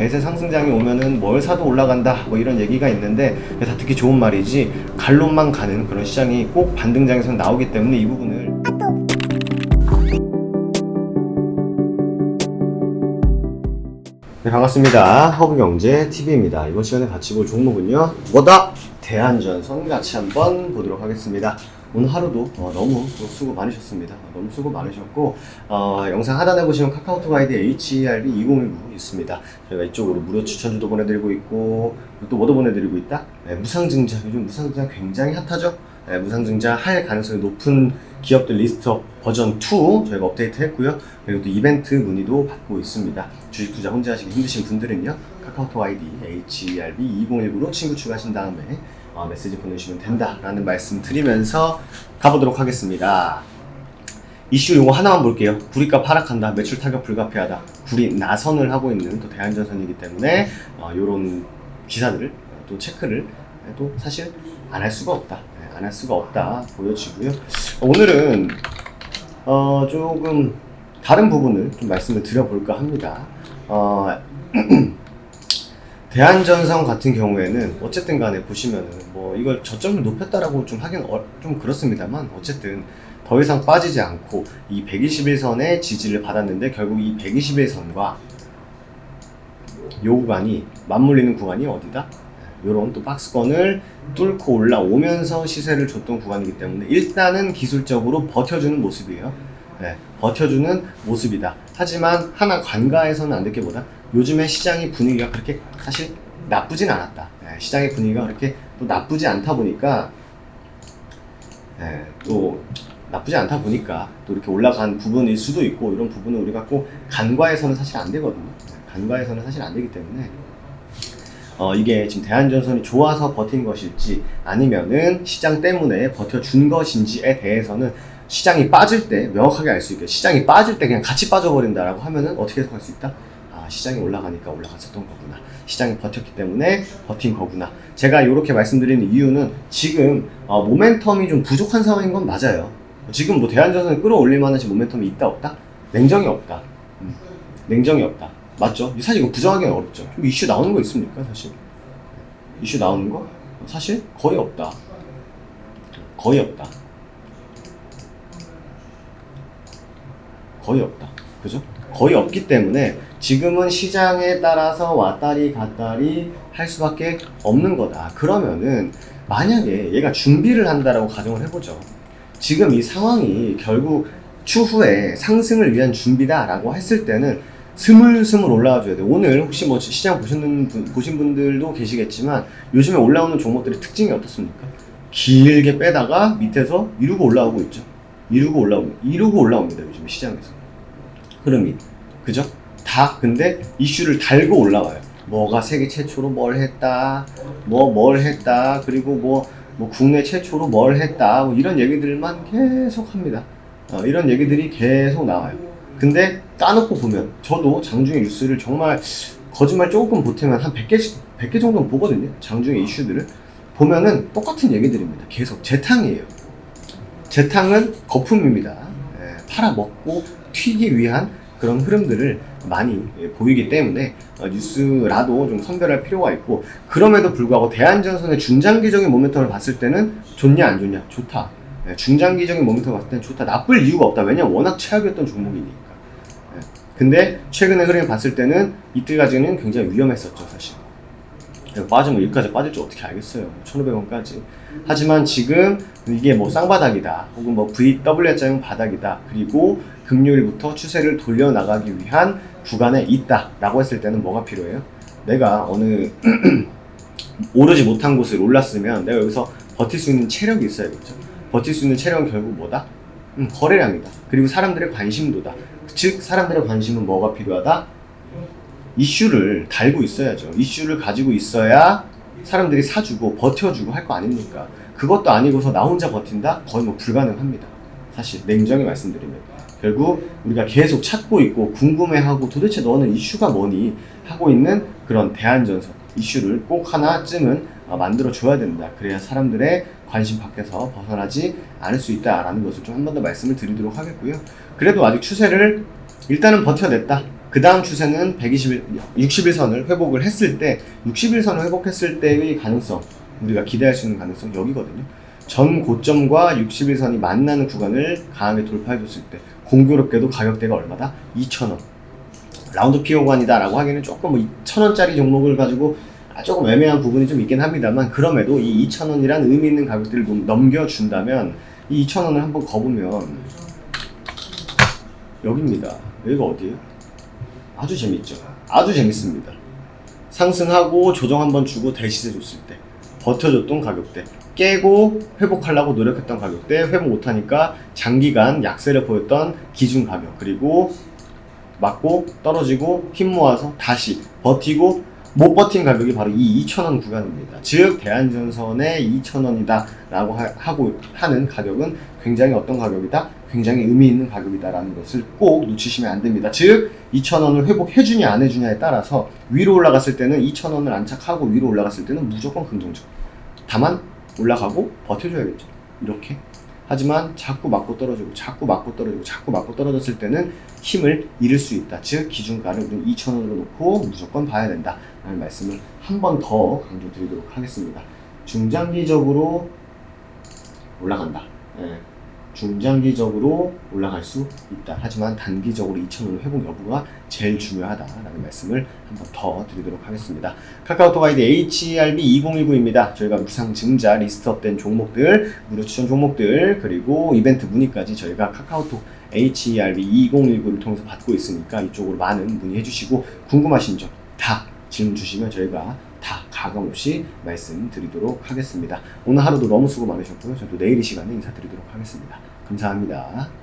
대세 상승장이 오면은 뭘 사도 올라간다 뭐 이런 얘기가 있는데 다 듣기 좋은 말이지 갈론만 가는 그런 시장이 꼭 반등장에서 나오기 때문에 이 부분을 네, 반갑습니다. 허브경제TV입니다. 이번 시간에 같이 볼 종목은요, 뭐다? 대한전선 같이 한번 보도록 하겠습니다. 오늘 하루도 너무 수고 많으셨습니다. 너무 수고 많으셨고, 영상 하단에 보시면 카카오톡 아이디 HERB2019 있습니다. 저희가 이쪽으로 무료 추천주도 보내드리고 있고, 또 뭐도 보내드리고 있다? 네, 무상증자. 요즘 무상증자 굉장히 핫하죠? 네, 무상증자 할 가능성이 높은 기업들 리스트업 버전 2 저희가 업데이트 했고요. 그리고 또 이벤트 문의도 받고 있습니다. 주식 투자 혼자 하시기 힘드신 분들은요, 카카오톡 아이디 HERB2019로 친구 추가하신 다음에 메시지 보내주시면 된다라는 말씀 드리면서 가보도록 하겠습니다. 이슈 요거 하나만 볼게요. 구리값 하락한다, 매출 타격 불가피하다, 구리 나선을 하고 있는 또 대한전선이기 때문에 요런 기사들을 또 체크를 또 사실 안 할 수가 없다. 안 할 수가 없다 보여지고요. 오늘은 조금 다른 부분을 좀 말씀을 드려볼까 합니다. 대한전선 같은 경우에는 어쨌든 간에 보시면은 뭐 이걸 저점을 높였다라고 좀 하긴 좀 그렇습니다만 어쨌든 더 이상 빠지지 않고 이 121선의 지지를 받았는데 결국 이 121선과 요 구간이 맞물리는 구간이 어디다? 요런 또 박스권을 뚫고 올라오면서 시세를 줬던 구간이기 때문에 일단은 기술적으로 버텨주는 모습이에요. 네, 버텨주는 모습이다. 하지만 하나 관가에서는 안 될 게 뭐다? 요즘에 시장의 분위기가 그렇게 사실 나쁘진 않았다. 네, 시장의 분위기가 그렇게 또 나쁘지 않다 보니까 또 나쁘지 않다 보니까 또 이렇게 올라간 부분일 수도 있고 이런 부분은 우리가 꼭 간과해서는 사실 안 되거든요. 간과해서는 사실 안 되기 때문에 이게 지금 대한전선이 좋아서 버틴 것일지 아니면은 시장 때문에 버텨준 것인지에 대해서는 시장이 빠질 때 명확하게 알 수 있게 시장이 빠질 때 그냥 같이 빠져버린다라고 하면은 어떻게 해석할 수 있다? 시장이 올라가니까 올라갔었던 거구나. 시장이 버텼기 때문에 버틴 거구나. 제가 이렇게 말씀드리는 이유는 지금 모멘텀이 좀 부족한 상황인 건 맞아요. 지금 뭐 대한전선을 끌어올릴 만한 모멘텀이 있다 없다? 냉정히 없다. 냉정히 없다. 맞죠? 사실 이거 부정하기는 어렵죠. 좀 이슈 나오는 거 있습니까, 사실? 이슈 나오는 거? 사실 거의 없다. 거의 없다. 거의 없다. 그죠? 거의 없기 때문에 지금은 시장에 따라서 왔다리 갔다리 할 수밖에 없는 거다. 그러면은 만약에 얘가 준비를 한다라고 가정을 해보죠. 지금 이 상황이 결국 추후에 상승을 위한 준비다라고 했을 때는 스물스물 올라와줘야 돼. 오늘 혹시 뭐 시장 보신 분들도 계시겠지만 요즘에 올라오는 종목들의 특징이 어떻습니까? 길게 빼다가 밑에서 이루고 올라오고 있죠. 이루고 올라옵니다. 요즘 시장에서. 흐름이. 그죠? 다 근데 이슈를 달고 올라와요. 뭐가 세계 최초로 뭘 했다, 뭘 했다, 그리고 뭐 국내 최초로 뭘 했다, 뭐 이런 얘기들만 계속 합니다. 이런 얘기들이 계속 나와요. 근데 까놓고 보면 저도 장중에 뉴스를 정말 거짓말 조금 보태면 한 100개 정도는 보거든요. 장중에 이슈들을 보면은 똑같은 얘기들입니다. 계속 재탕이에요. 재탕은 거품입니다. 팔아먹고 튀기 위한 그런 흐름들을 많이 보이기 때문에 뉴스라도 좀 선별할 필요가 있고, 그럼에도 불구하고 대한전선의 중장기적인 모멘텀을 봤을 때는 좋냐 안 좋냐? 좋다. 중장기적인 모멘텀을 봤을 때는 좋다. 나쁠 이유가 없다. 왜냐면 워낙 최악이었던 종목이니까. 근데 최근의 흐름을 봤을 때는 이때까지는 굉장히 위험했었죠, 사실. 빠지면 여기까지 빠질 줄 어떻게 알겠어요. 1,500원까지. 하지만 지금 이게 뭐 쌍바닥이다, 혹은 뭐 VW자형 바닥이다, 그리고 금요일부터 추세를 돌려나가기 위한 구간에 있다 라고 했을 때는 뭐가 필요해요? 내가 어느 오르지 못한 곳을 올랐으면 내가 여기서 버틸 수 있는 체력이 있어야겠죠. 버틸 수 있는 체력은 결국 뭐다? 거래량이다. 그리고 사람들의 관심도다. 즉 사람들의 관심은 뭐가 필요하다? 이슈를 달고 있어야죠. 이슈를 가지고 있어야 사람들이 사주고 버텨주고 할 거 아닙니까? 그것도 아니고서 나 혼자 버틴다? 거의 뭐 불가능합니다. 사실 냉정히 말씀드리면 결국 우리가 계속 찾고 있고 궁금해하고 도대체 너는 이슈가 뭐니? 하고 있는 그런 대한전선 이슈를 꼭 하나쯤은 만들어 줘야 된다. 그래야 사람들의 관심 밖에서 벗어나지 않을 수 있다라는 것을 좀 한 번 더 말씀을 드리도록 하겠고요. 그래도 아직 추세를 일단은 버텨냈다. 그 다음 추세는 60일선을 회복을 했을 때 60일선을 회복했을 때의 가능성, 우리가 기대할 수 있는 가능성 여기거든요. 전 고점과 60일선이 만나는 구간을 강하게 돌파해줬을 때 공교롭게도 가격대가 얼마다? 2,000원. 라운드 피오관이다 라고 하기에는 조금 2,000원짜리 종목을 가지고 조금 애매한 부분이 좀 있긴 합니다만, 그럼에도 이 2,000원이란 의미 있는 가격대를 넘겨준다면 이 2,000원을 한번 거보면 여기입니다. 여기가 어디예요? 아주 재밌죠. 아주 재밌습니다. 상승하고 조정 한번 주고 대시세 줬을 때 버텨줬던 가격대, 깨고 회복하려고 노력했던 가격대, 회복 못하니까 장기간 약세를 보였던 기준 가격, 그리고 맞고 떨어지고 힘 모아서 다시 버티고 못 버틴 가격이 바로 이 2,000원 구간입니다. 즉 대한전선의 2,000원이다 라고 하는 가격은 굉장히 어떤 가격이다? 굉장히 의미 있는 가격이다 라는 것을 꼭 놓치시면 안 됩니다. 즉 2,000원을 회복해주냐 안 해주냐에 따라서 위로 올라갔을 때는 2,000원을 안착하고 위로 올라갔을 때는 무조건 긍정적. 다만 올라가고 버텨줘야겠죠. 이렇게. 하지만 자꾸 맞고 떨어지고 자꾸 맞고 떨어지고 자꾸 맞고 떨어졌을 때는 힘을 잃을 수 있다. 즉 기준가를 우리는 2,000원으로 놓고 무조건 봐야 된다 라는 말씀을 한 번 더 강조드리도록 하겠습니다. 중장기적으로 올라간다. 중장기적으로 올라갈 수 있다. 하지만 단기적으로 2,000원 회복 여부가 제일 중요하다라는 말씀을 한 번 더 드리도록 하겠습니다. 카카오톡 아이디 HERB2019입니다. 저희가 무상증자 리스트업된 종목들, 무료 추천 종목들, 그리고 이벤트 문의까지 저희가 카카오톡 HERB2019를 통해서 받고 있으니까 이쪽으로 많은 문의해 주시고, 궁금하신 점 다 질문 주시면 저희가 다 가감없이 말씀드리도록 하겠습니다. 오늘 하루도 너무 수고 많으셨고요. 저도 내일 이 시간에 인사드리도록 하겠습니다. 감사합니다.